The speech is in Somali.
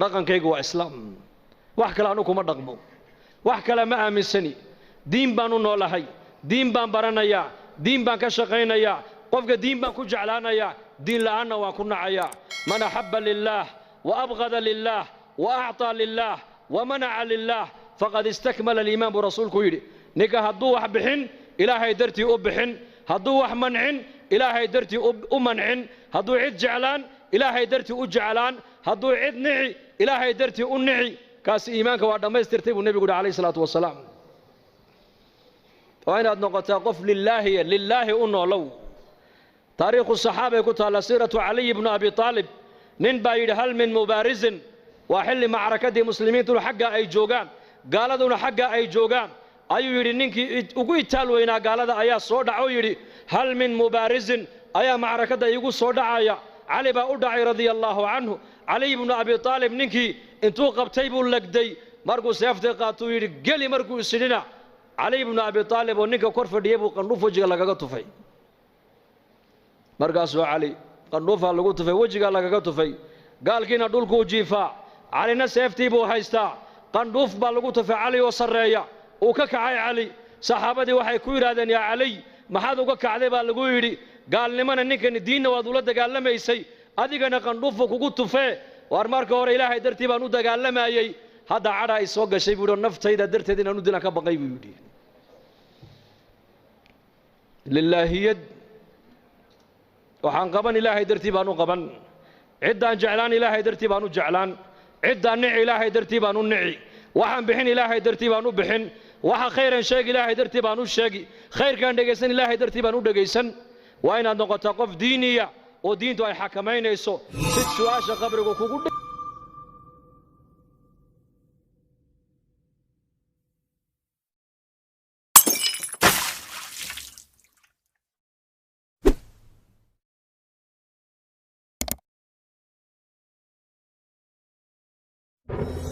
dhaqankaygu waa islaam wax kale anu kuma dhaqmo wax kale ma aaminsani diin baan u noolahay diin baan baranayaa diin baan ka shaqaynayaa qofka diin baan ku jeclaanayaa diin la'aanna waan ku nacayaa man ahabba lillaah wa abghada lillaah wa a'ta lillaah wa mana'a lillaah faqad istakmala al-iimaan buu rasuulku yidhi ninka hadduu wax bixin ilaahay dartii u bixin hadduu wax mancin ilaahay dartii u mancin hadduu cid jeclaan ilaahay dartii u jeclaan hadduu cid nici ilaahay dartii u nici kaasi iimaanka waa dhammaystirtay buu nebigu yidhi calayhi salaatu wasalaam waa inaad noqotaa qof lilaahi u noolow taariikhu saxaabay ku taalla siiratu caliy ibnu abi aalib nin baa yidhi hal min mubaarisin waa xilli macrakadii muslimiintuna xaggaa ay joogaan gaaladuna xaggaa ay joogaan ayuu yidhi ninkii ugu itaal weynaa gaalada ayaa soo dhaco yidhi hal min mubaarisin ayaa macrakadda iigu soo dhacaya cali baa u dhacay radia allaahu canhu caliy ibnu abi aalib ninkii intuu qabtay buu legday markuu seeftay qaatuu yidhi geli markuu isidhina cali ibnu abi aalib oo ninka kor fadhiyey buu qandhuuf wejiga lagaga tufay markaasuu cali qandhuufaa lagu tufay wejigaa lagaga tufay gaalkiina dhulkuu jiifaa calina seeftii buu haystaa qandhuuf baa lagu tufay cali oo sarreeya uu ka kacay cali saxaabadii waxay ku yidhaahdeen yaa caliy maxaad uga kacday baa lagu yidhi gaalnimana ninkani diinna waad ula dagaalamaysay adigana qandhuufu kugu tufee waar marka hore ilaahay dartii baan u dagaalamayey hadda cadha ay soo gashay buu yidhi naftayda darteed inaan u dilan ka baqay buu yidhi lillaahiyad waxaan qaban ilaahay dartii baan u qaban ciddaan jeclaan ilaahay dartii baan u jeclaan ciddaan nici ilaahay dartii baan u nici waxaan bixin ilaahay dartii baan u bixin waxa khayran sheegi ilaahay dartii baan u sheegi khayrkaan dhegaysan ilaahay dartii baan u dhegaysan waa inaad noqotaa qof diiniya oo diintu ay xakamaynayso si su'aasha qabrigu kugu You